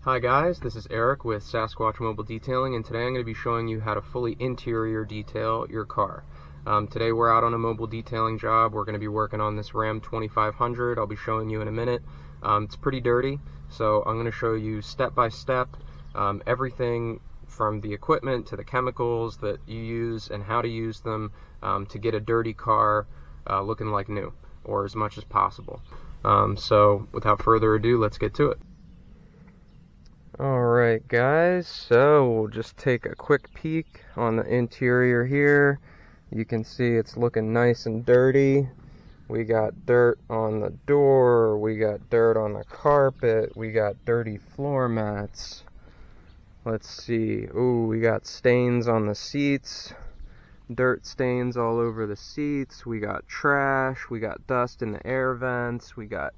Hi guys, this is Eric with Sasquatch Mobile Detailing, and today I'm going to be showing you how to fully interior detail your car. Today we're out on a mobile detailing job. We're going to be working on this Ram 2500. I'll be showing you in a minute. It's pretty dirty, so I'm going to show you step by step everything from the equipment to the chemicals that you use and how to use them to get a dirty car looking like new, or as much as possible. So without further ado, let's get to it. Alright guys, so we'll just take a quick peek on the interior here. You can see it's looking nice and dirty. We got dirt on the door, we got dirt on the carpet, we got dirty floor mats. Let's see, ooh, we got stains on the seats, dirt stains all over the seats, we got trash, we got dust in the air vents, we got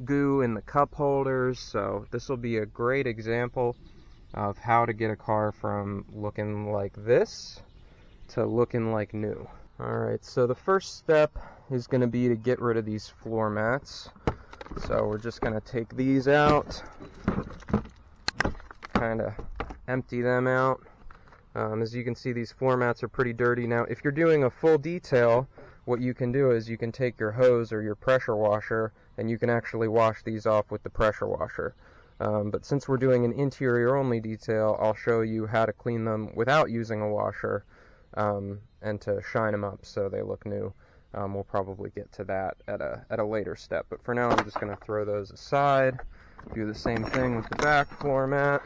goo in the cup holders. So this will be a great example of how to get a car from looking like this to looking like new. Alright, so the first step is going to be to get rid of these floor mats. So we're just going to take these out, kind of empty them out. As you can see, these floor mats are pretty dirty. Now if you're doing a full detail, what you can do is you can take your hose or your pressure washer and you can actually wash these off with the pressure washer. But since we're doing an interior only detail, I'll show you how to clean them without using a washer and to shine them up so they look new. We'll probably get to that at a later step. But for now, I'm just going to throw those aside. Do the same thing with the back floor mat.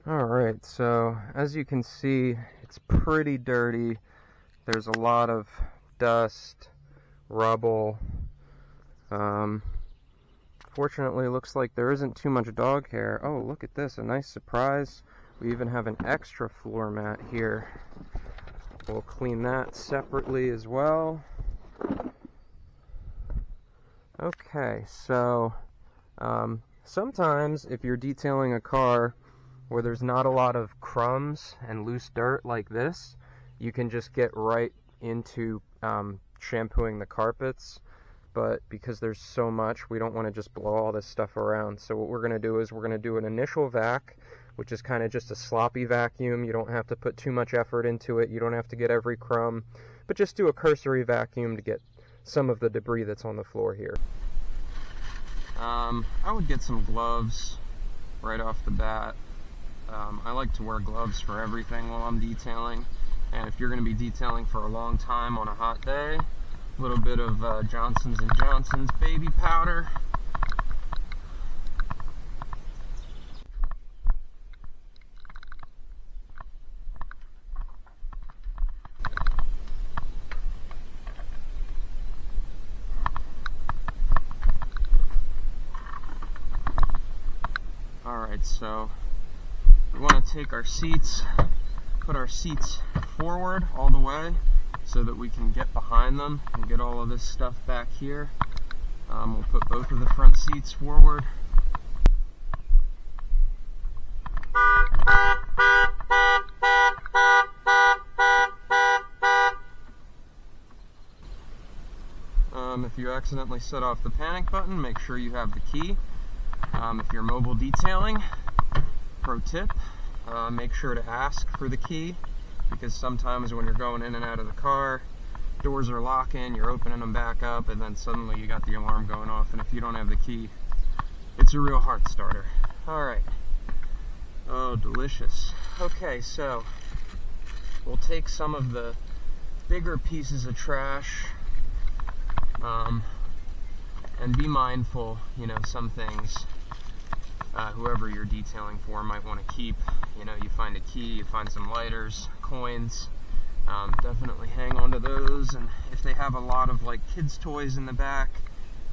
Alright, so as you can see, it's pretty dirty. There's a lot of dust, rubble. Fortunately, it looks like there isn't too much dog hair. Oh, look at this, a nice surprise. We even have an extra floor mat here. We'll clean that separately as well. Okay, so sometimes if you're detailing a car where there's not a lot of crumbs and loose dirt like this, you can just get right into shampooing the carpets. But because there's so much, we don't want to just blow all this stuff around. So what we're going to do is we're going to do an initial vac, which is kind of just a sloppy vacuum. You don't have to put too much effort into it. You don't have to get every crumb, but just do a cursory vacuum to get some of the debris that's on the floor here. I would get some gloves right off the bat. I like to wear gloves for everything while I'm detailing, and if you're going to be detailing for a long time on a hot day, a little bit of Johnson's & Johnson's baby powder. Alright, so we want to take our seats, put our seats forward all the way so that we can get behind them and get all of this stuff back here. We'll put both of the front seats forward. If you accidentally set off the panic button, make sure you have the key. If you're mobile detailing, pro tip, make sure to ask for the key, because sometimes when you're going in and out of the car, doors are locking, you're opening them back up, and then suddenly you got the alarm going off, and if you don't have the key, it's a real heart starter. Alright. Oh, delicious. Okay, so we'll take some of the bigger pieces of trash, and be mindful, you know, some things whoever you're detailing for might want to keep. You know, you find a key, you find some lighters, coins, definitely hang on to those. And if they have a lot of like kids' toys in the back,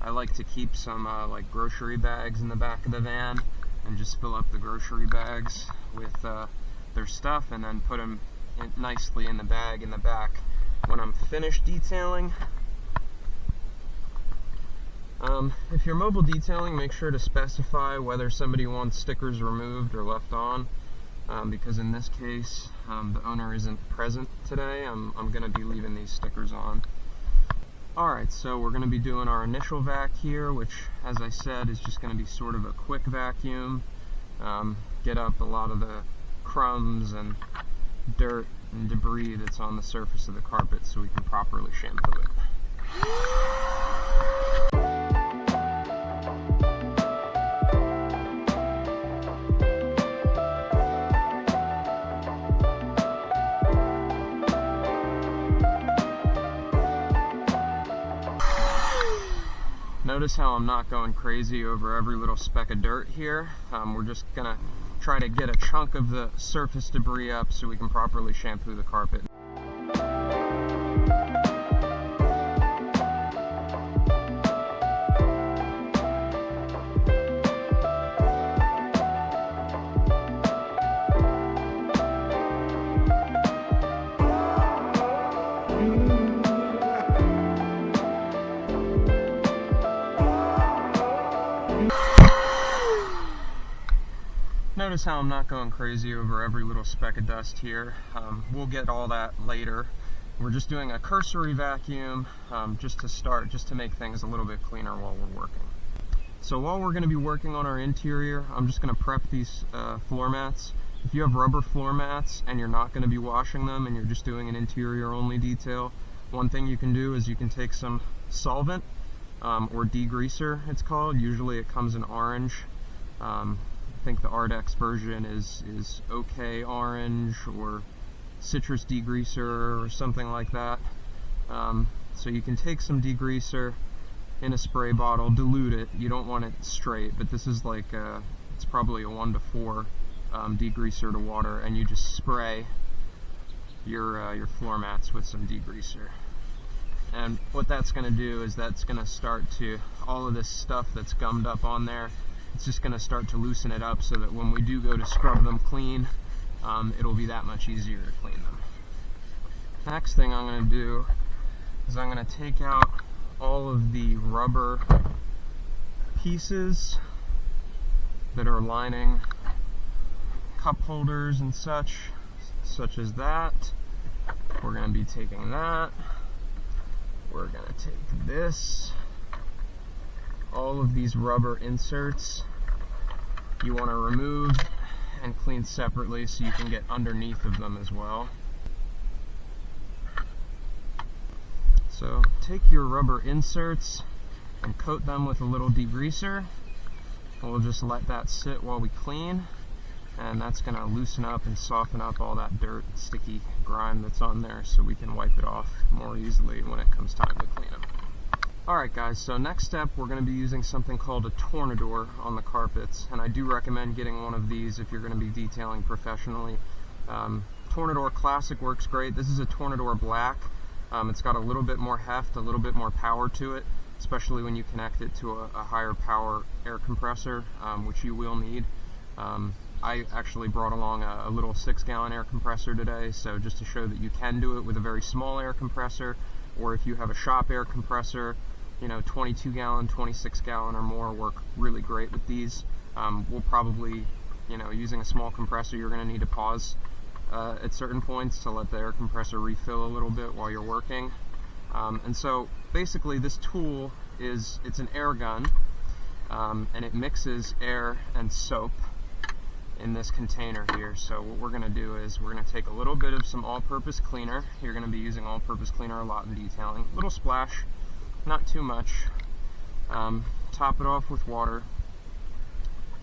I like to keep some like grocery bags in the back of the van and just fill up the grocery bags with their stuff and then put them nicely in the bag in the back when I'm finished detailing. If you're mobile detailing, make sure to specify whether somebody wants stickers removed or left on, because in this case, the owner isn't present today. I'm going to be leaving these stickers on. Alright, so we're going to be doing our initial vac here, which, as I said, is just going to be sort of a quick vacuum. Get up a lot of the crumbs and dirt and debris that's on the surface of the carpet so we can properly shampoo it. Notice how I'm not going crazy over every little speck of dirt here. We're just gonna try to get a chunk of the surface debris up so we can properly shampoo the carpet. Notice how I'm not going crazy over every little speck of dust here. We'll get all that later. We're just doing a cursory vacuum just to start, just to make things a little bit cleaner while we're working. So while we're going to be working on our interior, I'm just going to prep these floor mats. If you have rubber floor mats and you're not going to be washing them and you're just doing an interior only detail, one thing you can do is you can take some solvent or degreaser, it's called. Usually it comes in orange. I think the Ardex version is OK Orange or Citrus Degreaser or something like that. So you can take some degreaser in a spray bottle, dilute it. You don't want it straight, but this is like it's probably a 1:4 degreaser to water, and you just spray your floor mats with some degreaser. And what that's going to do is that's going to start to, all of this stuff that's gummed up on there, it's just going to start to loosen it up so that when we do go to scrub them clean, it'll be that much easier to clean them. Next thing I'm going to do is I'm going to take out all of the rubber pieces that are lining cup holders and such as that. We're going to be taking that. We're going to take this. All of these rubber inserts you want to remove and clean separately so you can get underneath of them as well. So take your rubber inserts and coat them with a little degreaser. We'll just let that sit while we clean, and that's going to loosen up and soften up all that dirt and sticky grime that's on there so we can wipe it off more easily when it comes time to clean them. Alright guys, so next step we're going to be using something called a tornador on the carpets, and I do recommend getting one of these if you're going to be detailing professionally. Tornador Classic works great. This is a Tornador Black. It's got a little bit more heft, a little bit more power to it, especially when you connect it to a higher power air compressor, which you will need. I actually brought along a little 6-gallon air compressor today, so just to show that you can do it with a very small air compressor, or if you have a shop air compressor, 22-gallon, 26-gallon or more work really great with these. We'll probably, using a small compressor, you're going to need to pause at certain points to let the air compressor refill a little bit while you're working. And so basically this tool it's an air gun, and it mixes air and soap in this container here. So what we're going to do is we're going to take a little bit of some all-purpose cleaner. You're going to be using all-purpose cleaner a lot in detailing. Little splash, not too much. Top it off with water.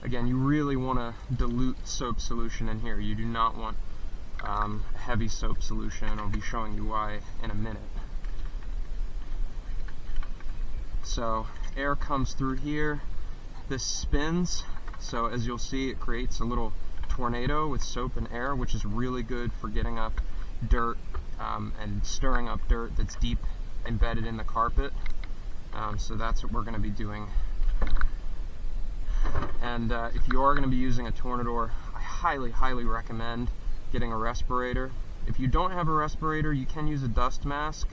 Again, you really want to dilute soap solution in here. You do not want heavy soap solution, and I'll be showing you why in a minute. So air comes through here. This spins. So as you'll see, it creates a little tornado with soap and air, which is really good for getting up dirt and stirring up dirt that's deep embedded in the carpet. So that's what we're going to be doing. And if you are going to be using a tornador, I highly recommend getting a respirator. If you don't have a respirator, you can use a dust mask,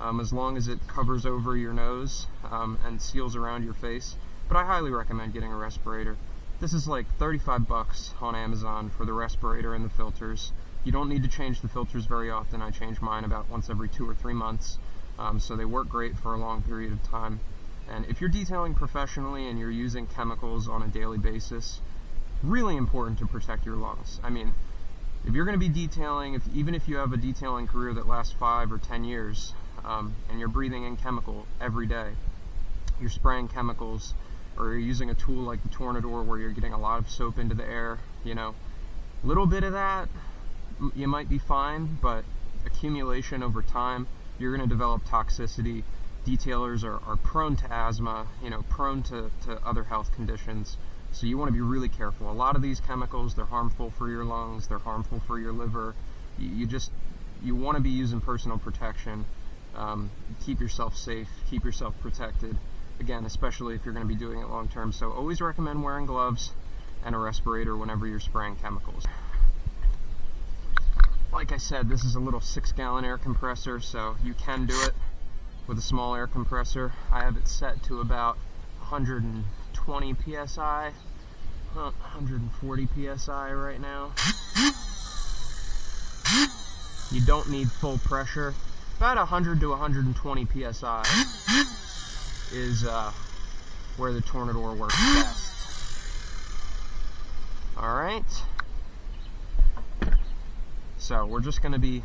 as long as it covers over your nose and seals around your face. But I highly recommend getting a respirator. This is like 35 bucks on Amazon for the respirator and the filters. You don't need to change the filters very often. I change mine about once every 2 or 3 months. So they work great for a long period of time. And if you're detailing professionally and you're using chemicals on a daily basis, really important to protect your lungs. I mean, if you're going to be detailing, even if you have a detailing career that lasts 5 or 10 years, and you're breathing in chemical every day, you're spraying chemicals, or you're using a tool like the Tornador where you're getting a lot of soap into the air, you know, little bit of that, you might be fine, but accumulation over time, you're going to develop toxicity. Detailers are prone to asthma, you know, prone to other health conditions. So you want to be really careful. A lot of these chemicals, they're harmful for your lungs, they're harmful for your liver. You want to be using personal protection. Keep yourself safe, keep yourself protected. Again, especially if you're going to be doing it long term. So always recommend wearing gloves and a respirator whenever you're spraying chemicals. Like I said, this is a little 6-gallon air compressor, so you can do it with a small air compressor. I have it set to about 120 psi, 140 psi right now. You don't need full pressure. About 100 to 120 psi is where the Tornador works best. Alright, so we're just going to be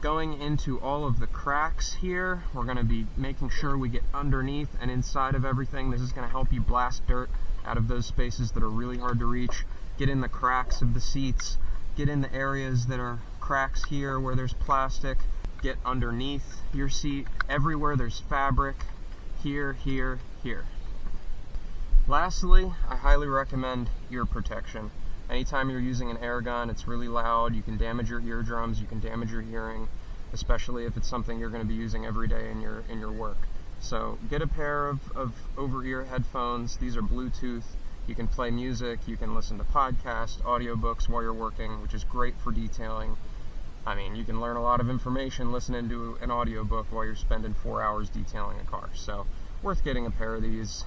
going into all of the cracks here. We're going to be making sure we get underneath and inside of everything. This is going to help you blast dirt out of those spaces that are really hard to reach. Get in the cracks of the seats, get in the areas that are cracks here where there's plastic, get underneath your seat, everywhere there's fabric, here, here, here. Lastly, I highly recommend ear protection. Anytime you're using an air gun, it's really loud, you can damage your eardrums, you can damage your hearing, especially if it's something you're going to be using every day in your work. So get a pair of over-ear headphones. These are Bluetooth. You can play music, you can listen to podcasts, audiobooks while you're working, which is great for detailing. I mean, you can learn a lot of information listening to an audiobook while you're spending 4 hours detailing a car. So worth getting a pair of these.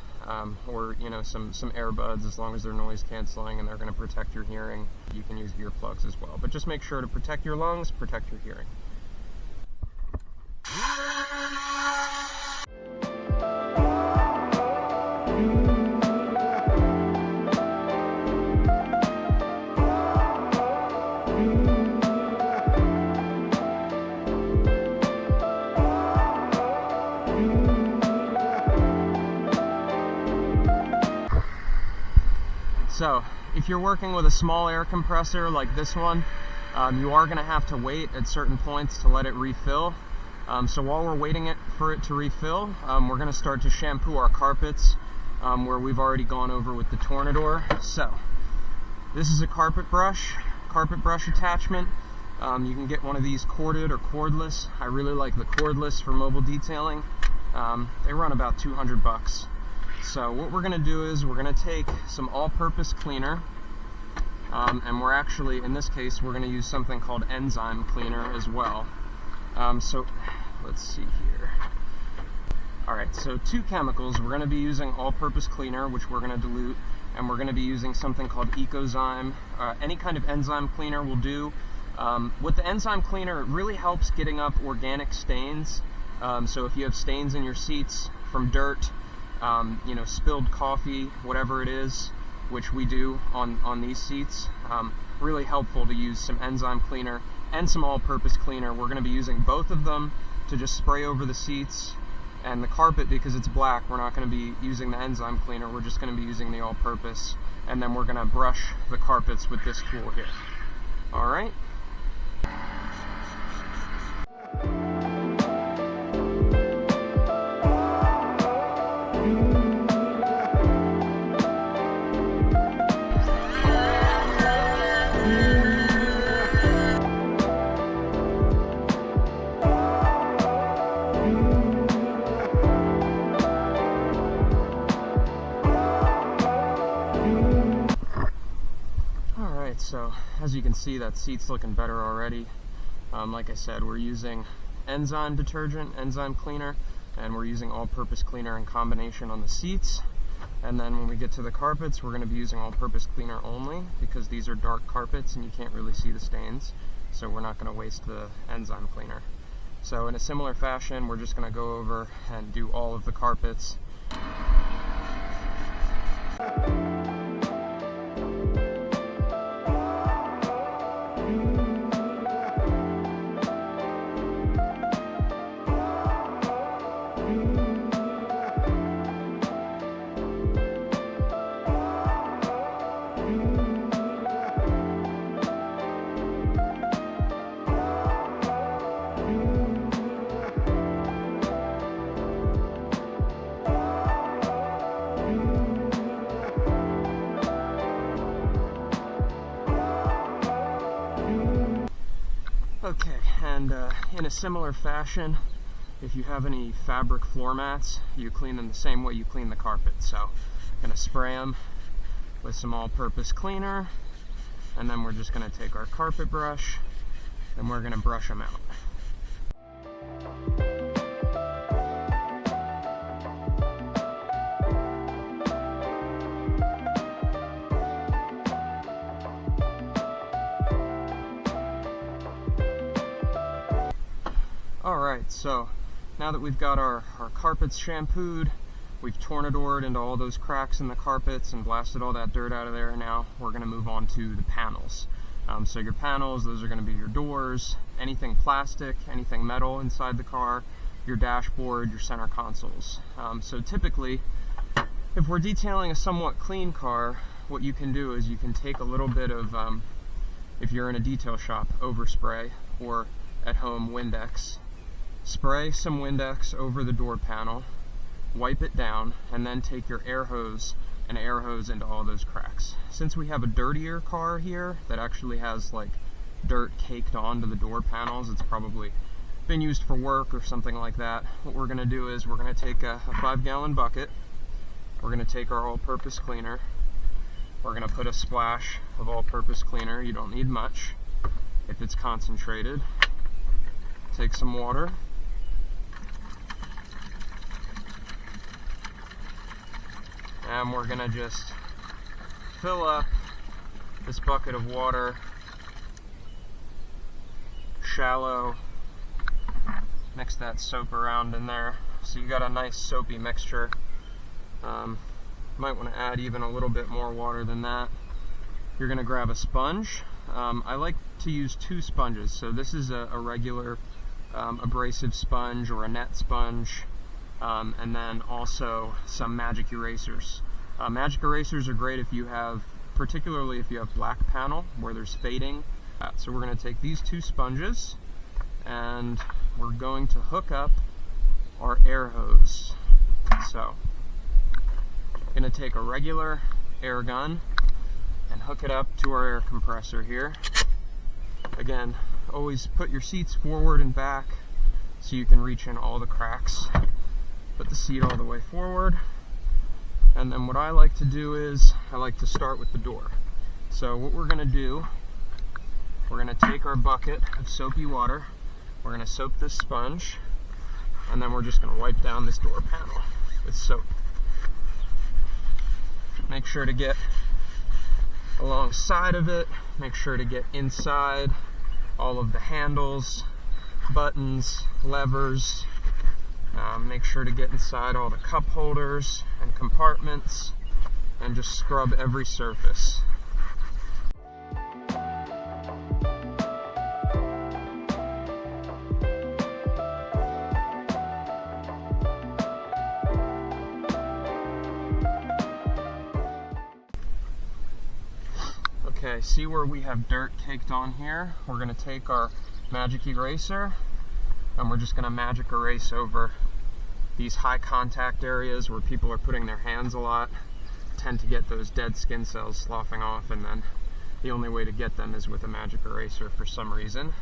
Or, you know, some earbuds, as long as they're noise canceling and they're going to protect your hearing. You can use earplugs as well, but just make sure to protect your lungs, protect your hearing. So, if you're working with a small air compressor like this one, you are going to have to wait at certain points to let it refill. So while we're waiting for it to refill, we're going to start to shampoo our carpets, where we've already gone over with the Tornador. So, this is a carpet brush attachment. You can get one of these corded or cordless. I really like the cordless for mobile detailing. They run about 200 bucks. So what we're going to do is we're going to take some all-purpose cleaner, and we're actually, in this case, we're going to use something called enzyme cleaner as well. So let's see here. Alright, so 2 chemicals. We're going to be using all-purpose cleaner, which we're going to dilute, and we're going to be using something called Ecozyme. Any kind of enzyme cleaner will do. With the enzyme cleaner, it really helps getting up organic stains. So if you have stains in your seats from dirt, you know, spilled coffee, whatever it is, which we do on these seats, really helpful to use some enzyme cleaner and some all-purpose cleaner. We're going to be using both of them to just spray over the seats and the carpet. Because it's black, we're not going to be using the enzyme cleaner, we're just going to be using the all-purpose, and then we're going to brush the carpets with this tool here. Alright? So as you can see, that seat's looking better already. Like I said, we're using enzyme detergent, enzyme cleaner, and we're using all-purpose cleaner in combination on the seats. And then when we get to the carpets, we're going to be using all-purpose cleaner only, because these are dark carpets and you can't really see the stains, so we're not going to waste the enzyme cleaner. So in a similar fashion, we're just going to go over and do all of the carpets. Okay, and in a similar fashion, if you have any fabric floor mats, you clean them the same way you clean the carpet. So I'm going to spray them with some all-purpose cleaner, and then we're just going to take our carpet brush and we're going to brush them out. Alright, so now that we've got our carpets shampooed, we've tornadored into all those cracks in the carpets and blasted all that dirt out of there, now we're going to move on to the panels. So your panels, those are going to be your doors, anything plastic, anything metal inside the car, your dashboard, your center consoles. So typically, if we're detailing a somewhat clean car, what you can do is you can take a little bit of, if you're in a detail shop, overspray, or at home Windex. Spray some Windex over the door panel, wipe it down, and then take your air hose and air hose into all those cracks. Since we have a dirtier car here that actually has like dirt caked onto the door panels, it's probably been used for work or something like that. What we're going to do is we're going to take a 5-gallon bucket, we're going to take our all-purpose cleaner, we're going to put a splash of all-purpose cleaner. You don't need much if it's concentrated. Take some water, and we're going to just fill up this bucket of water, shallow, mix that soap around in there so you got a nice soapy mixture. Might want to add even a little bit more water than that. You're going to grab a sponge. I like to use 2 sponges, so this is a regular abrasive sponge or a net sponge, and then also some magic erasers. Magic erasers are great if you have, particularly if you have black panel where there's fading. So we're going to take these 2 sponges and we're going to hook up our air hose. So I'm going to take a regular air gun and hook it up to our air compressor here. Again, always put your seats forward and back so you can reach in all the cracks. Put the seat all the way forward, and then what I like to do is I like to start with the door. So what we're going to do, we're going to take our bucket of soapy water, we're going to soap this sponge, and then we're just going to wipe down this door panel with soap. Make sure to get alongside of it, make sure to get inside all of the handles, buttons, levers. Make sure to get inside all the cup holders and compartments and just scrub every surface. Okay, see where we have dirt caked on here? We're going to take our magic eraser and we're just going to magic erase over these high contact areas where people are putting their hands a lot. Tend to get those dead skin cells sloughing off, and then the only way to get them is with a magic eraser for some reason.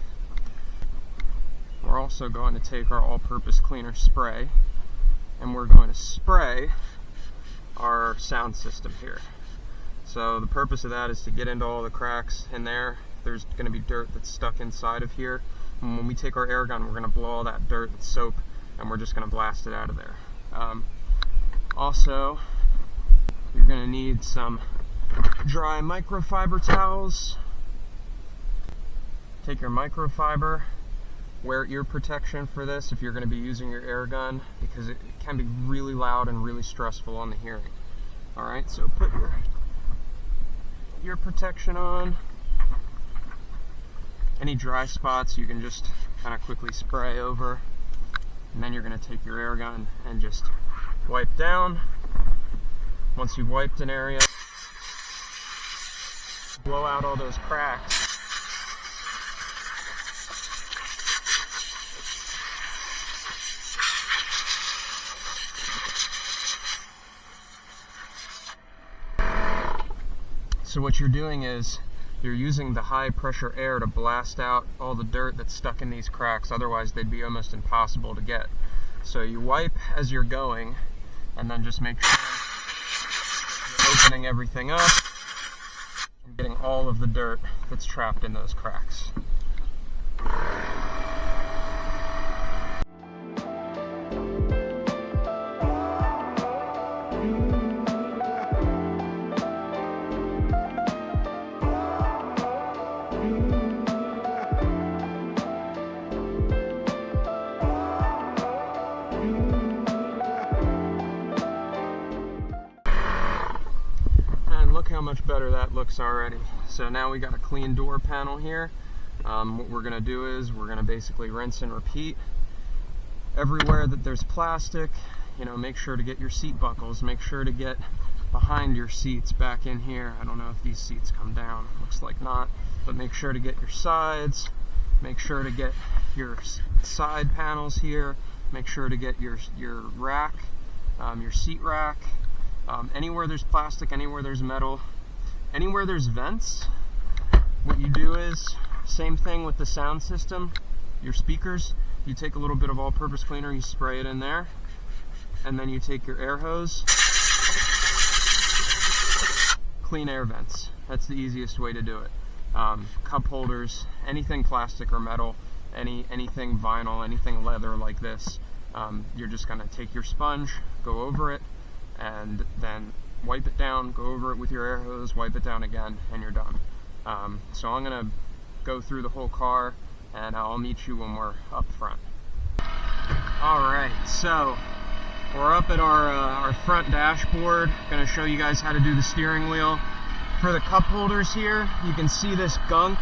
We're also going to take our all-purpose cleaner spray and we're going to spray our sound system here. So the purpose of that is to get into all the cracks in there. There's going to be dirt that's stuck inside of here, and when we take our air gun, we're going to blow all that dirt and soap, and we're just going to blast it out of there. Also, you're going to need some dry microfiber towels. Take your microfiber, wear ear protection for this if you're going to be using your air gun, because it can be really loud and really stressful on the hearing. Alright, so put your ear protection on. Any dry spots you can just kind of quickly spray over, and then you're going to take your air gun and just wipe down. Once you've wiped an area, blow out all those cracks. So what you're doing is you're using the high pressure air to blast out all the dirt that's stuck in these cracks, otherwise they'd be almost impossible to get. So you wipe as you're going, and then just make sure you're opening everything up and getting all of the dirt that's trapped in those cracks. Look how much better that looks already. So now we got a clean door panel here. What we're going to do is we're going to basically rinse and repeat. Everywhere that there's plastic, you know, make sure to get your seat buckles, make sure to get behind your seats back in here. I don't know if these seats come down, looks like not, but make sure to get your sides, make sure to get your side panels here, make sure to get your rack, your seat rack. Anywhere there's plastic, anywhere there's metal, anywhere there's vents, what you do is, same thing with the sound system, your speakers, you take a little bit of all-purpose cleaner, you spray it in there, and then you take your air hose, clean air vents. That's the easiest way to do it. Cup holders, anything plastic or metal, anything vinyl, anything leather like this, you're just going to take your sponge, go over it, and then wipe it down, go over it with your air hose, wipe it down again, and you're done. So I'm going to go through the whole car, and I'll meet you when we're up front. Alright, so we're up at our front dashboard. Going to show you guys how to do the steering wheel. For the cup holders here, you can see this gunk,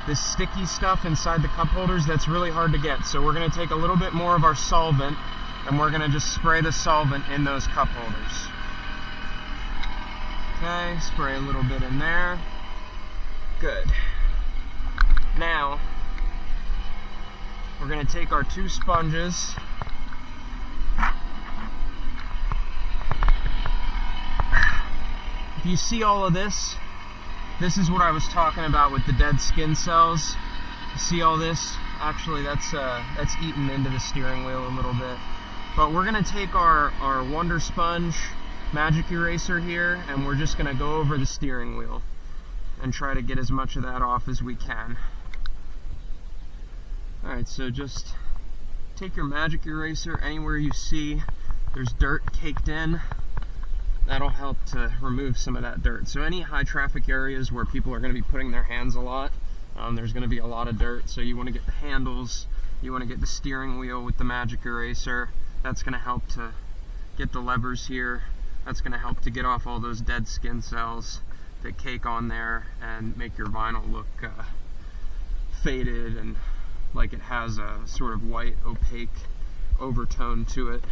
this sticky stuff inside the cup holders that's really hard to get. So we're going to take a little bit more of our solvent, and we're going to just spray the solvent in those cup holders. Okay, spray a little bit in there. Good. Now, we're going to take our two sponges, if you see all of this, this is what I was talking about with the dead skin cells. You see all this? Actually, that's eaten into the steering wheel a little bit. But we're going to take our Wonder Sponge magic eraser here, and we're just going to go over the steering wheel and try to get as much of that off as we can. Alright, so just take your magic eraser anywhere you see there's dirt caked in. That'll help to remove some of that dirt. So any high traffic areas where people are going to be putting their hands a lot, there's going to be a lot of dirt. So you want to get the handles, you want to get the steering wheel with the magic eraser. That's going to help to get the levers here. That's going to help to get off all those dead skin cells that cake on there and make your vinyl look faded and like it has a sort of white opaque overtone to it.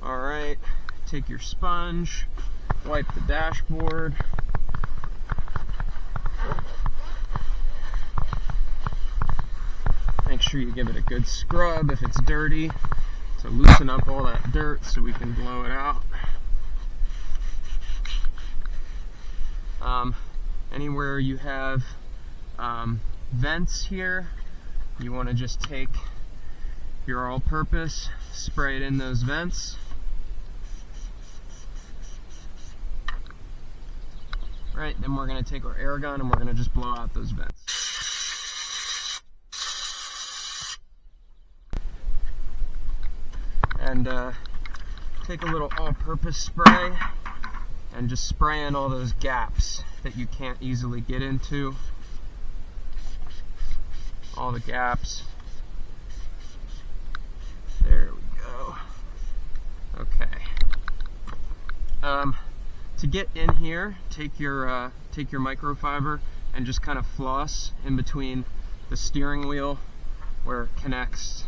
Alright, take your sponge, wipe the dashboard. Make sure you give it a good scrub if it's dirty, to loosen up all that dirt so we can blow it out. Anywhere you have vents here, you want to just take your all-purpose, spray it in those vents. Right, then we're going to take our air gun and we're going to just blow out those vents. And take a little all-purpose spray and just spray in all those gaps that you can't easily get into. All the gaps. To get in here, take your microfiber and just kind of floss in between the steering wheel where it connects.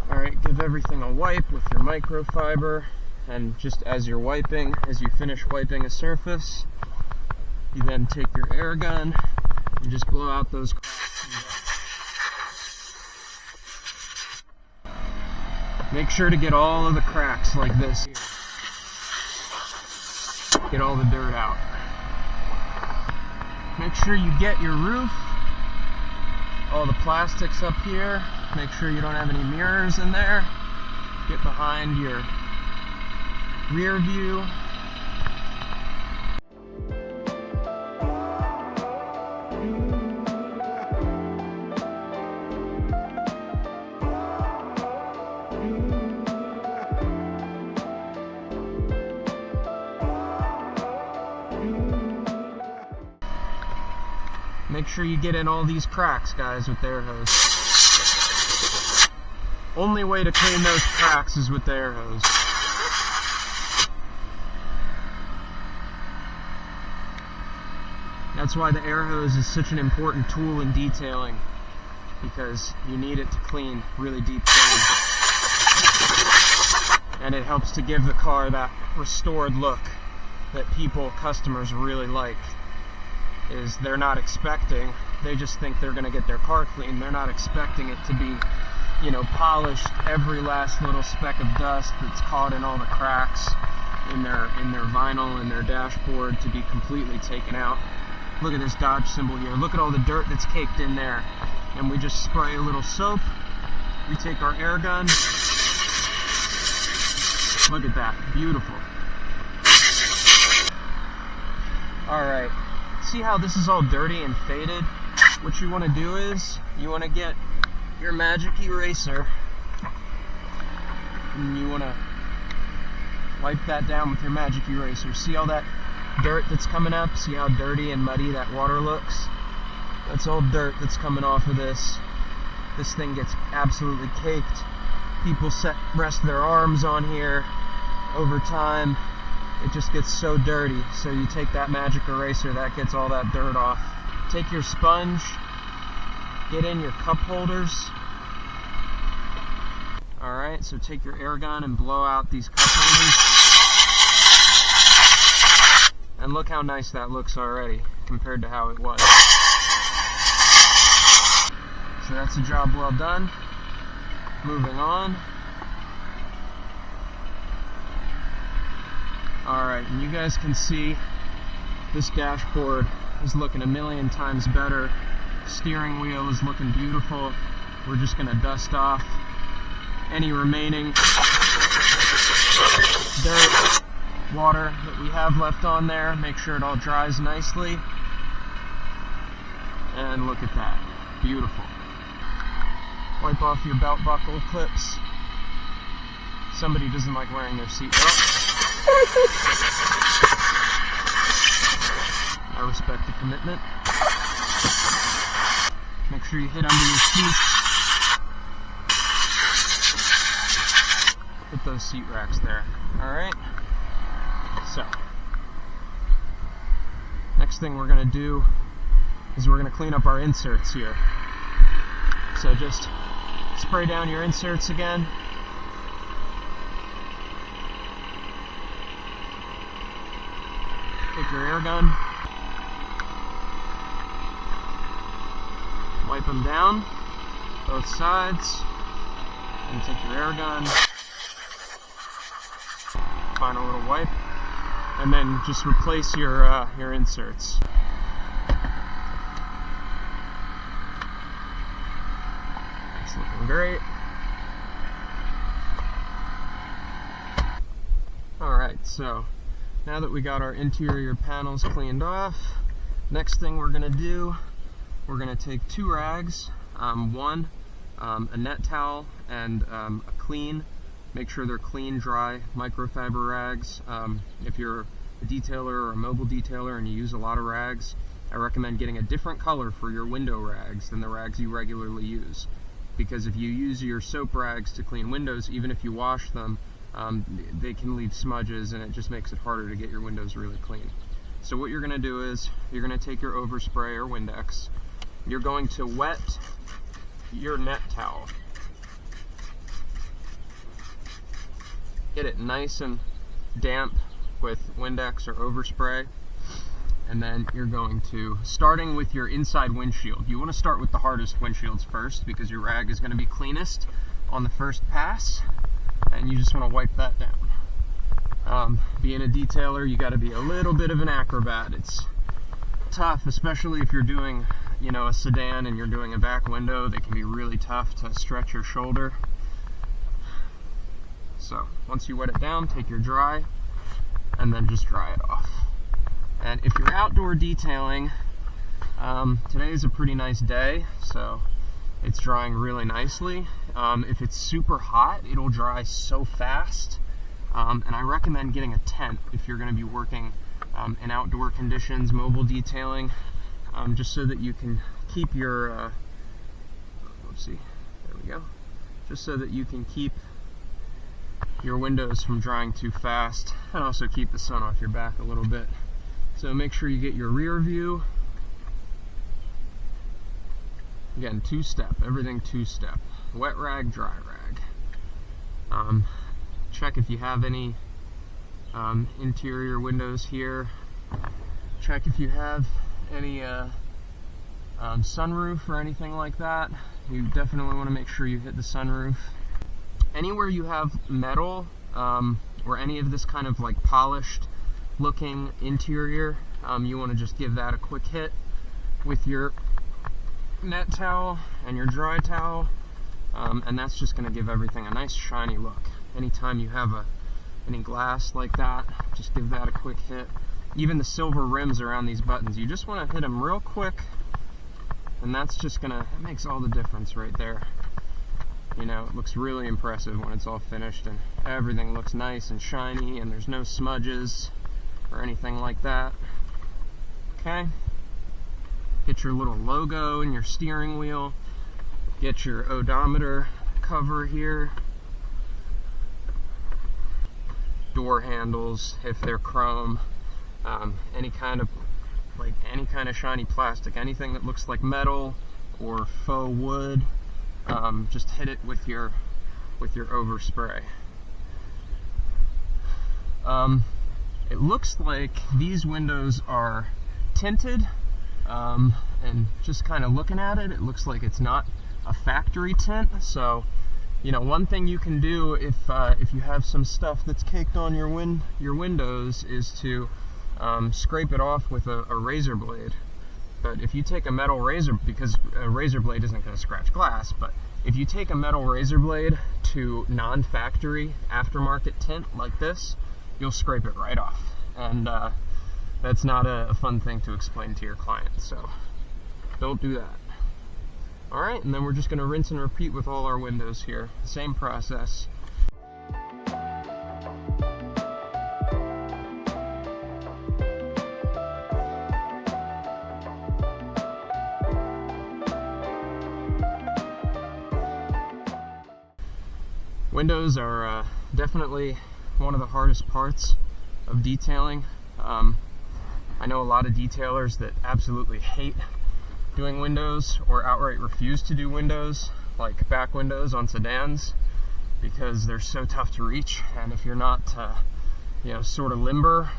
Alright, give everything a wipe with your microfiber, and just as you're wiping, as you finish wiping a surface, you then take your air gun and just blow out those cracks. Make sure to get all of the cracks like this here. Get all the dirt out. Make sure you get your roof, all the plastics up here. Make sure you don't have any mirrors in there. Get behind your rear view. Make sure you get in all these cracks, guys, with the air hose. Only way to clean those cracks is with the air hose. That's why the air hose is such an important tool in detailing, because you need it to clean really deep clean. And it helps to give the car that restored look that customers really like. Is they're not expecting, they just think they're going to get their car clean. They're not expecting it to be, you know, polished, every last little speck of dust that's caught in all the cracks in their vinyl and their dashboard to be completely taken out. Look at this Dodge symbol here. Look at all the dirt that's caked in there. And we just spray a little soap. We take our air gun. Look at that. Beautiful. Alright. See how this is all dirty and faded? What you want to do is, you want to get your magic eraser and you want to wipe that down with your magic eraser. See all that dirt that's coming up? See how dirty and muddy that water looks? That's all dirt that's coming off of this. This thing gets absolutely caked. People rest their arms on here over time. It just gets so dirty. So you take that magic eraser, that gets all that dirt off. Take your sponge, get in your cup holders. Alright, so take your air gun and blow out these cup holders. And look how nice that looks already compared to how it was. So that's a job well done. Moving on. Alright, and you guys can see this dashboard is looking a million times better. Steering wheel is looking beautiful. We're just going to dust off any remaining dirt, water that we have left on there. Make sure it all dries nicely. And look at that. Beautiful. Wipe off your belt buckle clips. Somebody doesn't like wearing their seatbelt. I respect the commitment. Make sure you hit under your seats. Put those seat racks there. Alright? So, next thing we're going to do is we're going to clean up our inserts here. So just spray down your inserts again. Take your air gun, wipe them down, both sides, and take your air gun, final little wipe, and then just replace your inserts. It's looking great. Alright, so now that we got our interior panels cleaned off, next thing we're going to do, we're going to take two rags, one, a net towel, and a clean, make sure they're clean, dry microfiber rags. If you're a detailer or a mobile detailer and you use a lot of rags, I recommend getting a different color for your window rags than the rags you regularly use. Because if you use your soap rags to clean windows, even if you wash them, they can leave smudges, and it just makes it harder to get your windows really clean. So what you're going to do is you're going to take your overspray or Windex. You're going to wet your net towel. Get it nice and damp with Windex or overspray. And then you're going to, starting with your inside windshield, you want to start with the hardest windshields first because your rag is going to be cleanest on the first pass, and you just want to wipe that down. Being a detailer, you got to be a little bit of an acrobat. It's tough, especially if you're doing, you know, a sedan and you're doing a back window. They can be really tough to stretch your shoulder. So once you wet it down, take your dry and then just dry it off. And if you're outdoor detailing, today is a pretty nice day, so it's drying really nicely. If it's super hot, it'll dry so fast. And I recommend getting a tent if you're going to be working in outdoor conditions, mobile detailing, just so that you can keep your, just so that you can keep your windows from drying too fast, and also keep the sun off your back a little bit. So make sure you get your rear view. Again, two-step, everything two-step. Wet rag, dry rag. Check if you have any interior windows here. Check if you have any sunroof or anything like that. You definitely want to make sure you hit the sunroof. Anywhere you have metal or any of this kind of like polished looking interior, you want to just give that a quick hit with your net towel and your dry towel, and that's just going to give everything a nice shiny look. Anytime you have any glass like that, just give that a quick hit. Even the silver rims around these buttons, you just want to hit them real quick, and that's just gonna, it makes all the difference right there. You know, it looks really impressive when it's all finished and everything looks nice and shiny and there's no smudges or anything like that. Okay, get your little logo in your steering wheel, get your odometer cover here, door handles if they're chrome, any kind of shiny plastic, anything that looks like metal or faux wood, just hit it with your overspray. It looks like these windows are tinted, and just kind of looking at it, it looks like it's not a factory tint. So, you know, one thing you can do if you have some stuff that's caked on your windows is to scrape it off with a razor blade. But if you take a metal razor, because a razor blade isn't going to scratch glass, but if you take a metal razor blade to non-factory aftermarket tint like this, you'll scrape it right off. And that's not a fun thing to explain to your client, so don't do that. Alright, and then we're just going to rinse and repeat with all our windows here. Same process. Windows are definitely one of the hardest parts of detailing. I know a lot of detailers that absolutely hate doing windows or outright refuse to do windows, like back windows on sedans, because they're so tough to reach, and if you're not sort of limber,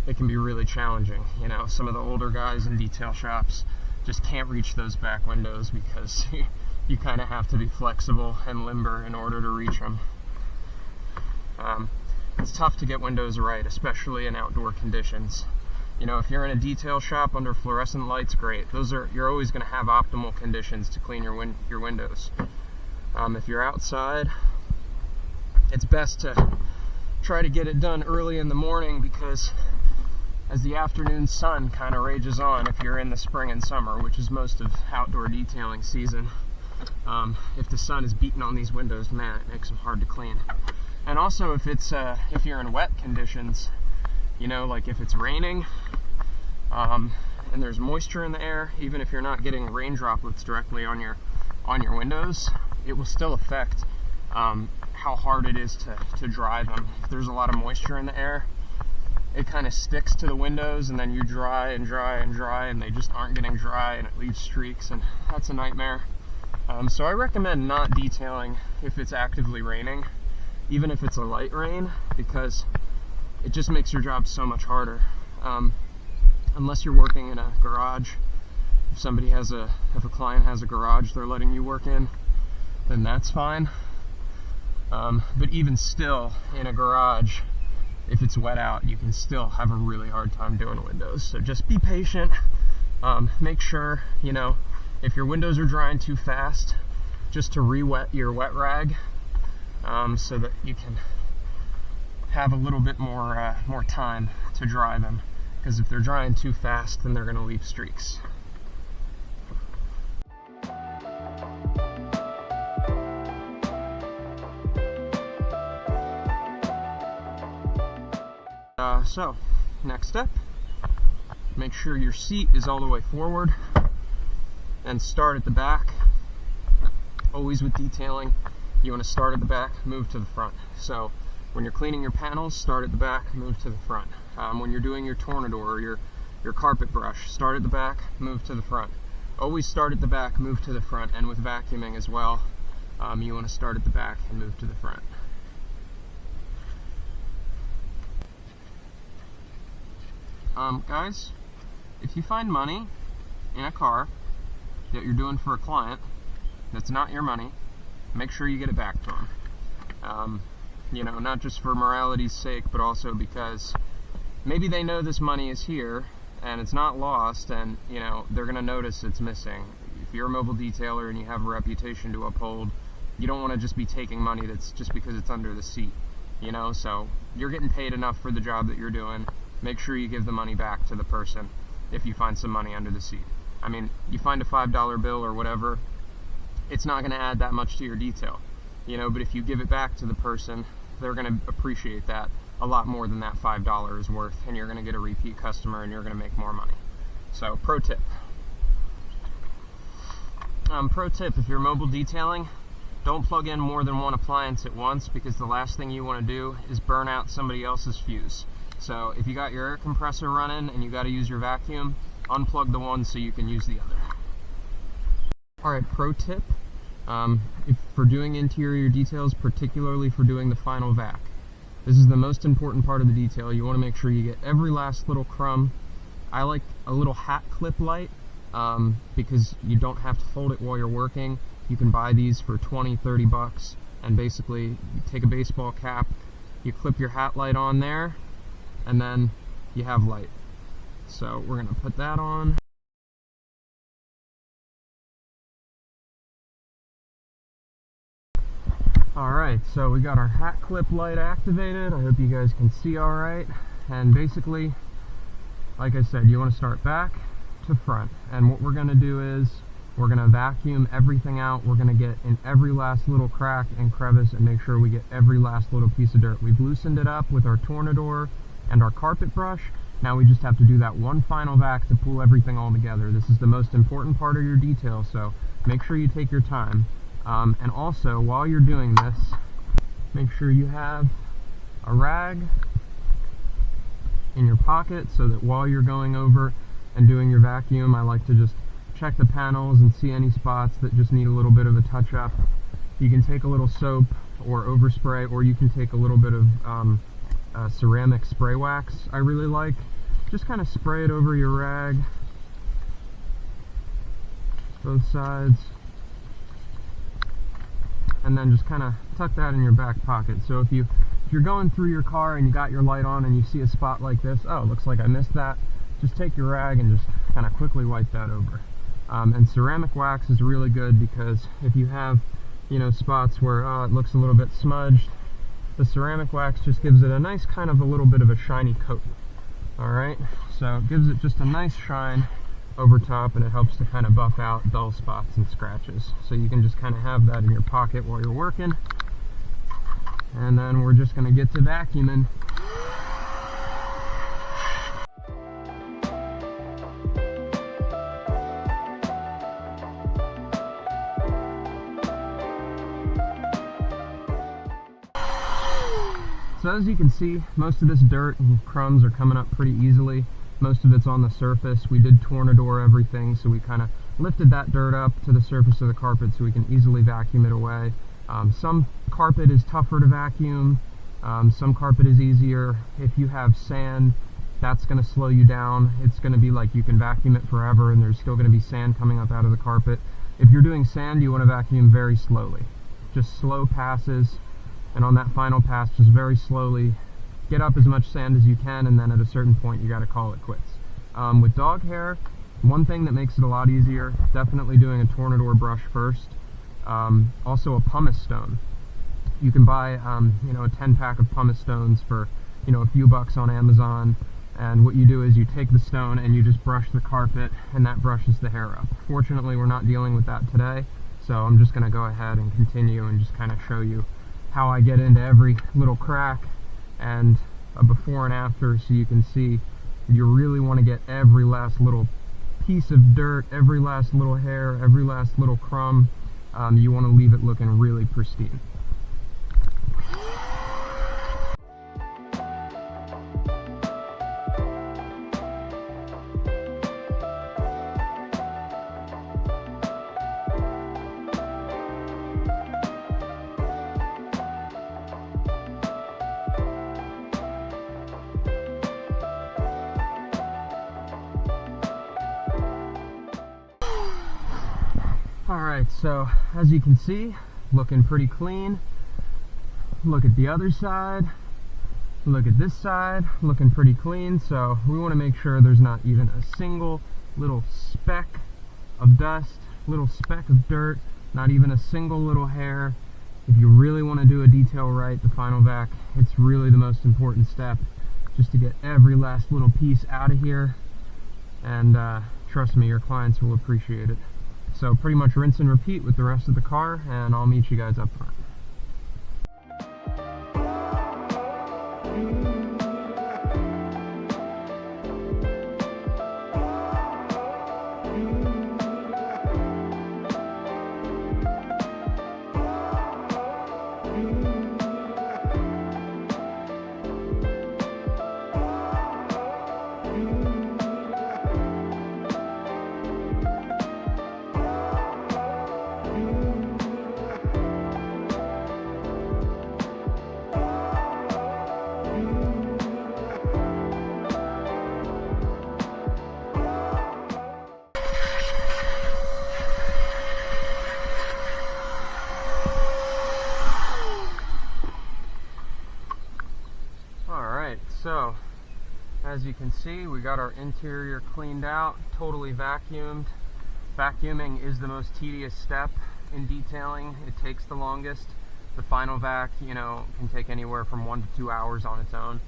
it can be really challenging. You know, some of the older guys in detail shops just can't reach those back windows because you kind of have to be flexible and limber in order to reach them. It's tough to get windows right, especially in outdoor conditions. You know, if you're in a detail shop under fluorescent lights, great. You're always going to have optimal conditions to clean your windows. If you're outside, it's best to try to get it done early in the morning, because as the afternoon sun kind of rages on, if you're in the spring and summer, which is most of outdoor detailing season, if the sun is beating on these windows, man, it makes them hard to clean. And also if you're in wet conditions, you know, like if it's raining and there's moisture in the air, even if you're not getting rain droplets directly on your windows, it will still affect how how hard it is to dry them. If there's a lot of moisture in the air, it kind of sticks to the windows, and then you dry and dry and dry, and they just aren't getting dry, and it leaves streaks, and that's a nightmare. So I recommend not detailing if it's actively raining, even if it's a light rain, because it just makes your job so much harder. Unless you're working in a garage. If a client has a garage they're letting you work in, then that's fine. But even still, in a garage, if it's wet out, you can still have a really hard time doing windows. So just be patient. Make sure, if your windows are drying too fast, just to re-wet your wet rag, so that you can have a little bit more time to dry them. Because if they're drying too fast, then they're going to leave streaks. So, next step, make sure your seat is all the way forward and start at the back. Always with detailing, you want to start at the back, move to the front. So when you're cleaning your panels, start at the back, move to the front. When you're doing your tornador or your carpet brush, start at the back, move to the front. Always start at the back, move to the front, and with vacuuming as well, you want to start at the back and move to the front. Guys, if you find money in a car that you're doing for a client that's not your money, make sure you get it back to them. Not just for morality's sake, but also because maybe they know this money is here and it's not lost, and they're going to notice it's missing. If you're a mobile detailer and you have a reputation to uphold, you don't want to just be taking money that's just because it's under the seat. So you're getting paid enough for the job that you're doing. Make sure you give the money back to the person if you find some money under the seat. I mean, you find a $5 bill or whatever, it's not going to add that much to your detail, but if you give it back to the person, they're going to appreciate that a lot more than that $5 is worth, and you're going to get a repeat customer and you're going to make more money. So, pro tip. If you're mobile detailing, don't plug in more than one appliance at once, because the last thing you want to do is burn out somebody else's fuse. So if you got your air compressor running and you got to use your vacuum, unplug the one so you can use the other. Alright, pro tip, if for doing interior details, particularly for doing the final vac. This is the most important part of the detail. You want to make sure you get every last little crumb. I like a little hat clip light, because you don't have to hold it while you're working. You can buy these for 20, 30 bucks, and basically you take a baseball cap, you clip your hat light on there, and then you have light. So we're going to put that on. Alright, so we got our hat clip light activated. I hope you guys can see alright. And basically, like I said, you want to start back to front. And what we're going to do is, we're going to vacuum everything out. We're going to get in every last little crack and crevice and make sure we get every last little piece of dirt. We've loosened it up with our tornador and our carpet brush. Now we just have to do that one final vac to pull everything all together. This is the most important part of your detail, so make sure you take your time. And also, while you're doing this, make sure you have a rag in your pocket so that while you're going over and doing your vacuum, I like to just check the panels and see any spots that just need a little bit of a touch up. You can take a little soap or overspray, or you can take a little bit of ceramic spray wax I really like. Just kind of spray it over your rag, both sides, and then just kind of tuck that in your back pocket. So if you're going through your car and you got your light on and you see a spot like this, oh, it looks like I missed that, just take your rag and just kind of quickly wipe that over. And ceramic wax is really good, because if you have spots where it looks a little bit smudged, the ceramic wax just gives it a nice kind of a little bit of a shiny coat. Alright, so it gives it just a nice shine over top, and it helps to kind of buff out dull spots and scratches. So you can just kind of have that in your pocket while you're working. And then we're just going to get to vacuuming. So as you can see, most of this dirt and crumbs are coming up pretty easily. Most of it's on the surface. We did tornador everything, so we kind of lifted that dirt up to the surface of the carpet so we can easily vacuum it away. Some carpet is tougher to vacuum. Some carpet is easier. If you have sand, that's going to slow you down. It's going to be like you can vacuum it forever and there's still going to be sand coming up out of the carpet. If you're doing sand, you want to vacuum very slowly. Just slow passes, and on that final pass, just very slowly get up as much sand as you can, and then at a certain point you got to call it quits. With dog hair, one thing that makes it a lot easier, definitely doing a tornador brush first. Also a pumice stone. You can buy a 10-pack of pumice stones for a few bucks on Amazon, and what you do is you take the stone and you just brush the carpet, and that brushes the hair up. Fortunately, we're not dealing with that today, so I'm just going to go ahead and continue and just kind of show you how I get into every little crack and a before and after, so you can see you really want to get every last little piece of dirt, every last little hair, every last little crumb. You want to leave it looking really pristine. Alright, so as you can see, looking pretty clean. Look at the other side. Look at this side, looking pretty clean. So we want to make sure there's not even a single little speck of dust, little speck of dirt, not even a single little hair. If you really want to do a detail right, the final vac, it's really the most important step, just to get every last little piece out of here. And trust me, your clients will appreciate it. So pretty much rinse and repeat with the rest of the car, and I'll meet you guys up front. So, as you can see, we got our interior cleaned out, totally vacuumed. Vacuuming is the most tedious step in detailing. It takes the longest. The final vac, can take anywhere from 1 to 2 hours on its own.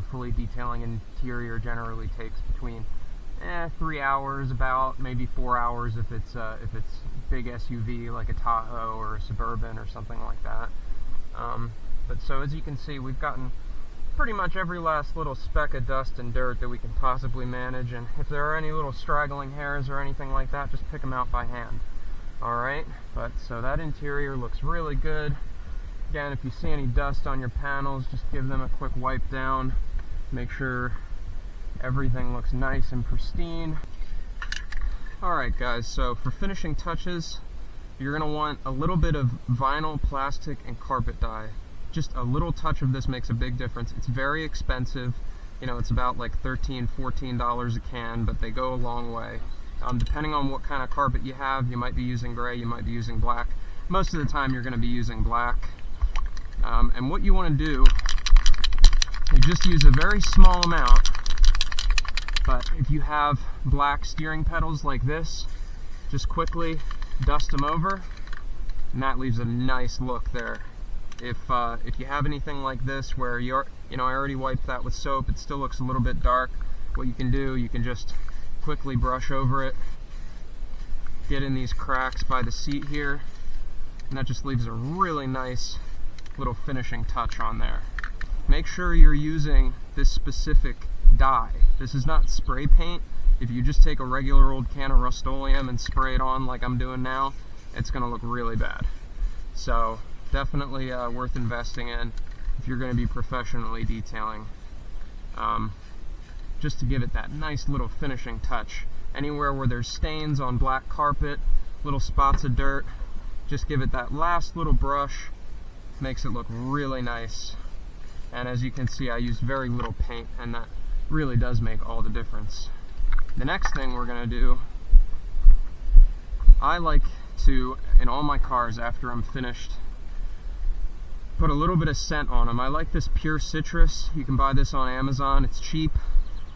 Fully detailing interior generally takes between 3 hours, about maybe 4 hours if it's big SUV like a Tahoe or a Suburban or something like that. But so as you can see, we've gotten pretty much every last little speck of dust and dirt that we can possibly manage, and if there are any little straggling hairs or anything like that, just pick them out by hand. Alright, but so that interior looks really good. Again, if you see any dust on your panels, just give them a quick wipe down. Make sure everything looks nice and pristine. Alright guys, so for finishing touches, you're going to want a little bit of vinyl, plastic, and carpet dye. Just a little touch of this makes a big difference. It's very expensive. It's about like $13, $14 a can, but they go a long way. Depending on what kind of carpet you have, you might be using gray, you might be using black. Most of the time you're going to be using black. And what you want to do, you just use a very small amount, but if you have black steering pedals like this, just quickly dust them over, and that leaves a nice look there. If you have anything like this where I already wiped that with soap, it still looks a little bit dark, what you can do, you can just quickly brush over it, get in these cracks by the seat here, and that just leaves a really nice little finishing touch on there. Make sure you're using this specific dye. This is not spray paint. If you just take a regular old can of Rust-Oleum and spray it on like I'm doing now, it's going to look really bad. So definitely worth investing in. if you're going to be professionally detailing. Just to give it that nice little finishing touch. Anywhere where there's stains on black carpet, little spots of dirt, just give it that last little brush. Makes it look really nice. And as you can see, I used very little paint, and that really does make all the difference. The next thing we're going to do, I like to, in all my cars after I'm finished, put a little bit of scent on them. I like this pure citrus. You can buy this on Amazon. It's cheap.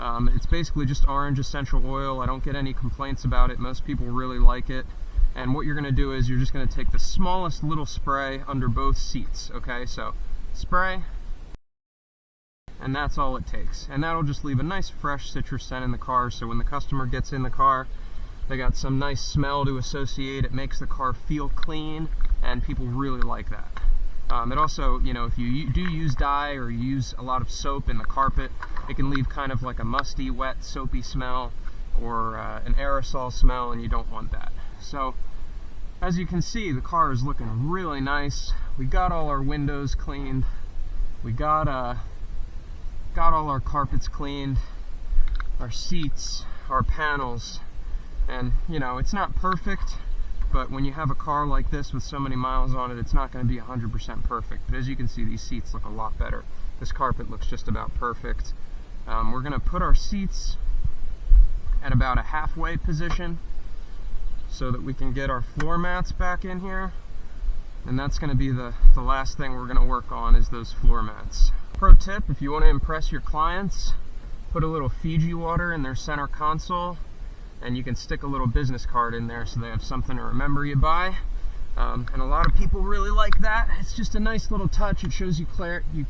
It's basically just orange essential oil. I don't get any complaints about it. Most people really like it. And what you're going to do is you're just going to take the smallest little spray under both seats. Okay, so spray, and that's all it takes. And that'll just leave a nice fresh citrus scent in the car, so when the customer gets in the car, they got some nice smell to associate. It makes the car feel clean, and people really like that. It also, you know, if you do use dye or you use a lot of soap in the carpet, it can leave kind of like a musty, wet, soapy smell, or an aerosol smell, and you don't want that. So, as you can see, the car is looking really nice. We got all our windows cleaned. We got all our carpets cleaned, our seats, our panels, and you know, it's not perfect, but when you have a car like this with so many miles on it, it's not going to be 100% perfect. But as you can see, these seats look a lot better. This carpet looks just about perfect. We're going to put our seats at about a halfway position so that we can get our floor mats back in here, and that's going to be the last thing we're going to work on, is those floor mats. Pro tip, if you want to impress your clients, put a little Fiji water in their center console, and you can stick a little business card in there so they have something to remember you by. And a lot of people really like that. It's just a nice little touch. It shows you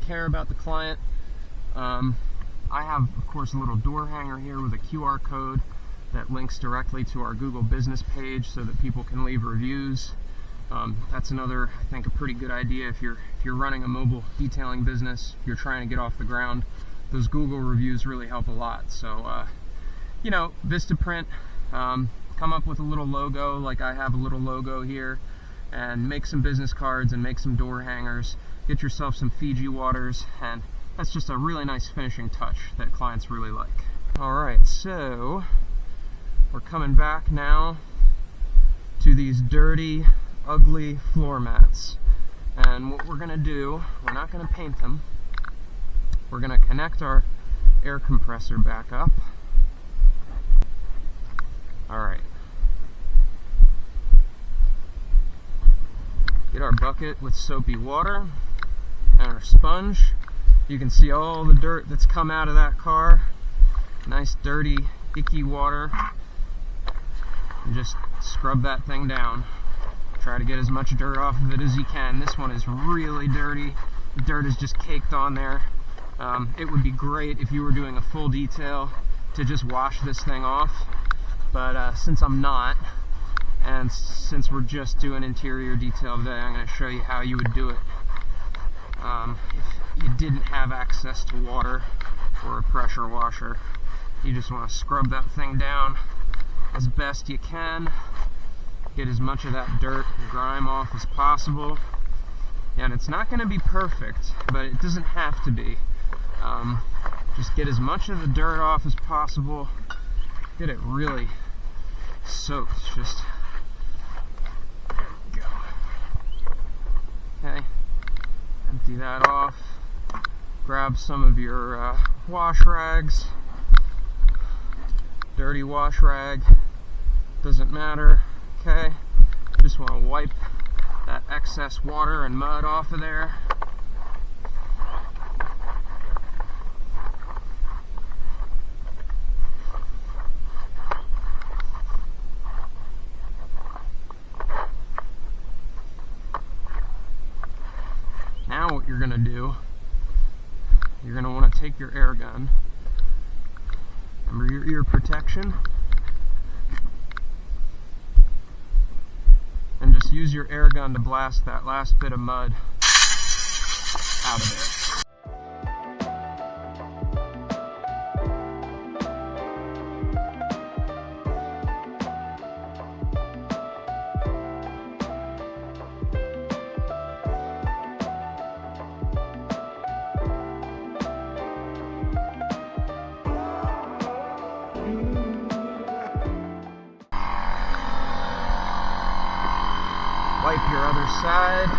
care about the client. I have, of course, a little door hanger here with a QR code that links directly to our Google business page so that people can leave reviews. That's another, I think, a pretty good idea if you're running a mobile detailing business, if you're trying to get off the ground. Those Google reviews really help a lot. So, you know, Vistaprint, come up with a little logo, like I have a little logo here, and make some business cards and make some door hangers. Get yourself some Fiji waters, and that's just a really nice finishing touch that clients really like. Alright, so we're coming back now to these dirty, ugly floor mats. And what we're going to do, we're not going to paint them. We're going to connect our air compressor back up. Alright. Get our bucket with soapy water and our sponge. You can see all the dirt that's come out of that car. Nice, dirty, icky water. And just scrub that thing down. Try to get as much dirt off of it as you can. This one is really dirty. The dirt is just caked on there. It would be great if you were doing a full detail to just wash this thing off. But since I'm not, and since we're just doing interior detail today, I'm going to show you how you would do it. If you didn't have access to water or a pressure washer, you just want to scrub that thing down as best you can. Get as much of that dirt and grime off as possible. And it's not going to be perfect, but it doesn't have to be. Just get as much of the dirt off as possible. Get it really soaked. Just there we go. Okay, empty that off. Grab some of your wash rags. Dirty wash rag, doesn't matter. Okay, just want to wipe that excess water and mud off of there. Now what you're going to do, you're going to want to take your air gun. Remember your ear protection. And just use your air gun to blast that last bit of mud out of there. wipe your other side.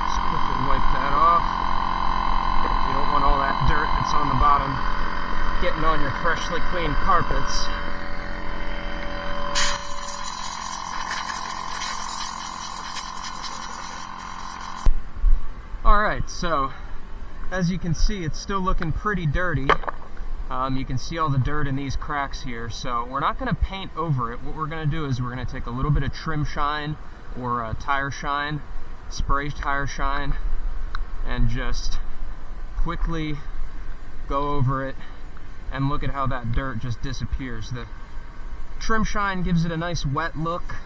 Just quickly wipe that off. You don't want all that dirt that's on the bottom getting on your freshly cleaned carpets. Alright, so as you can see, it's still looking pretty dirty. You can see all the dirt in these cracks here, so we're not going to paint over it. What we're going to do is we're going to take a little bit of trim shine or tire shine, spray tire shine, and just quickly go over it and look at how that dirt just disappears. The trim shine gives it a nice wet look.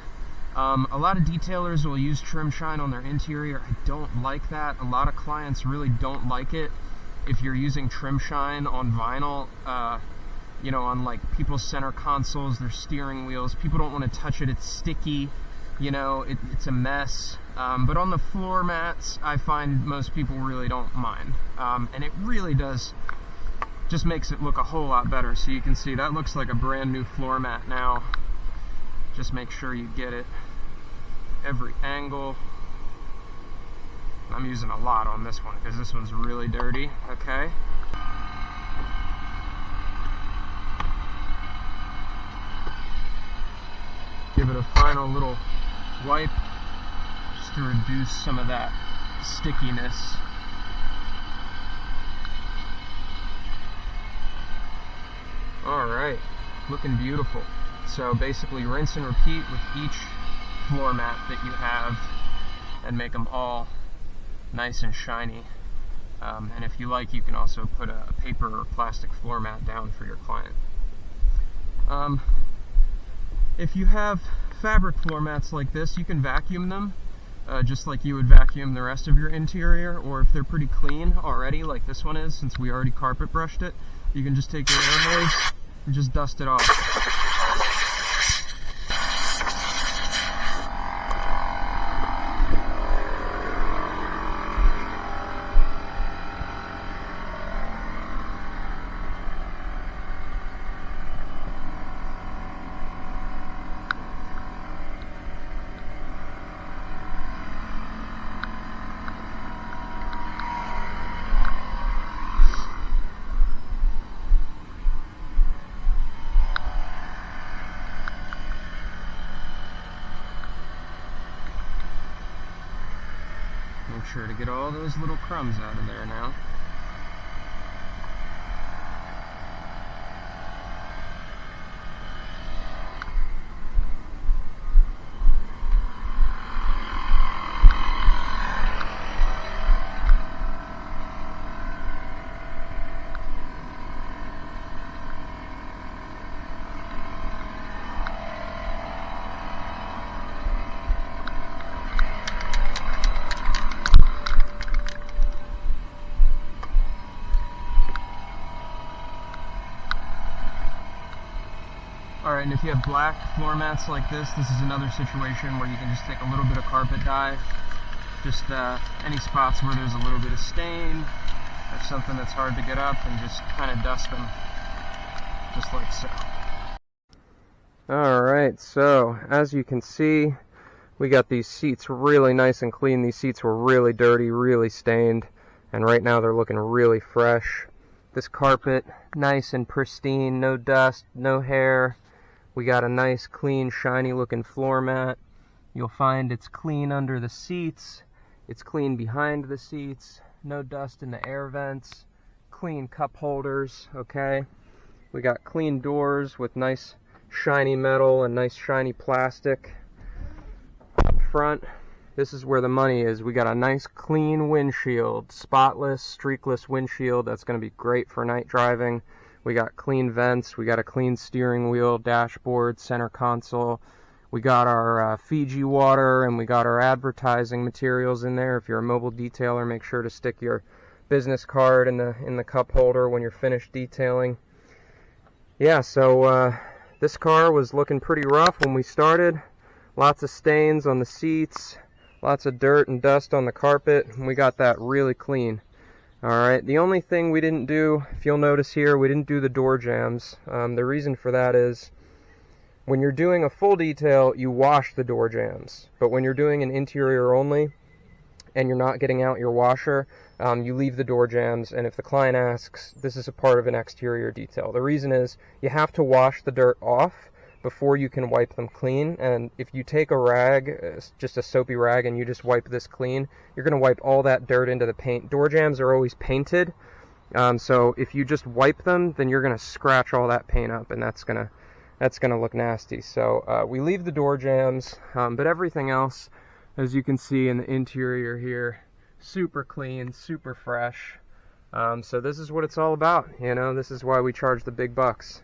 A lot of detailers will use trim shine on their interior. I don't like that. A lot of clients really don't like it. If you're using trim shine on vinyl, you know, on like people's center consoles, their steering wheels, people don't want to touch it. It's sticky, you know, it's a mess. But on the floor mats, I find most people really don't mind. And it really does, just makes it look a whole lot better. So you can see that looks like a brand new floor mat now. Just make sure you get it every angle. I'm using a lot on this one because this one's really dirty, okay? Give it a final little wipe just to reduce some of that stickiness. Alright, looking beautiful. So basically rinse and repeat with each floor mat that you have and make them all nice and shiny. And if you like, you can also put a paper or plastic floor mat down for your client. If you have fabric floor mats like this, you can vacuum them just like you would vacuum the rest of your interior, or if they're pretty clean already like this one is, since we already carpet brushed it, you can just take your air hose and just dust it off. Make sure to get all those little crumbs out of there now. Alright, and if you have black floor mats like this is another situation where you can just take a little bit of carpet dye, just any spots where there's a little bit of stain or something that's hard to get up, and just kind of dust them, just like so. Alright, so as you can see, we got these seats really nice and clean. These seats were really dirty, really stained, and right now they're looking really fresh. This carpet, nice and pristine, no dust, no hair. We got a nice, clean, shiny looking floor mat. You'll find it's clean under the seats. It's clean behind the seats. No dust in the air vents. Clean cup holders, okay? We got clean doors with nice shiny metal and nice shiny plastic. Up front, this is where the money is. We got a nice clean windshield, spotless, streakless windshield. That's going to be great for night driving. We got clean vents, we got a clean steering wheel, dashboard, center console. We got our Fiji water, and we got our advertising materials in there. If you're a mobile detailer, make sure to stick your business card in the cup holder when you're finished detailing. Yeah, so this car was looking pretty rough when we started. Lots of stains on the seats, lots of dirt and dust on the carpet, and we got that really clean. Alright, the only thing we didn't do, if you'll notice here, we didn't do the door jambs. The reason for that is When you're doing a full detail, you wash the door jambs, but when you're doing an interior only and you're not getting out your washer, you leave the door jambs, and if the client asks, this is a part of an exterior detail. The reason is you have to wash the dirt off before you can wipe them clean, and if you take a rag, just a soapy rag, and you just wipe this clean, you're going to wipe all that dirt into the paint. Door jambs are always painted, so if you just wipe them, then you're going to scratch all that paint up, and that's going to look nasty. So we leave the door jambs, but everything else, as you can see in the interior here, super clean, super fresh. So this is what it's all about, you know. This is why we charge the big bucks.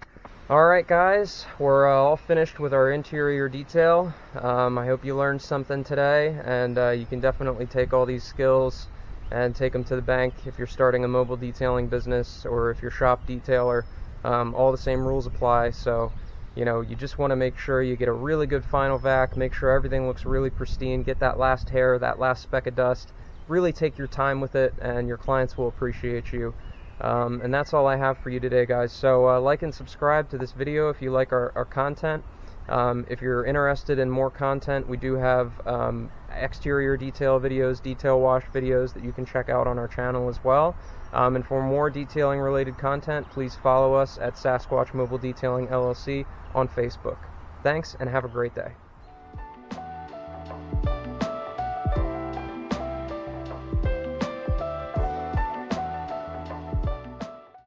Alright guys, we're all finished with our interior detail. I hope you learned something today, and you can definitely take all these skills and take them to the bank if you're starting a mobile detailing business, or if you're shop detailer. All the same rules apply. So you know, you just want to make sure you get a really good final vac, make sure everything looks really pristine, get that last hair, that last speck of dust. Really take your time with it, and your clients will appreciate you. And that's all I have for you today, guys. So like and subscribe to this video if you like our content. If you're interested in more content, we do have exterior detail videos, detail wash videos that you can check out on our channel as well. And for more detailing related content, please follow us at Sasquatch Mobile Detailing LLC on Facebook. Thanks, and have a great day.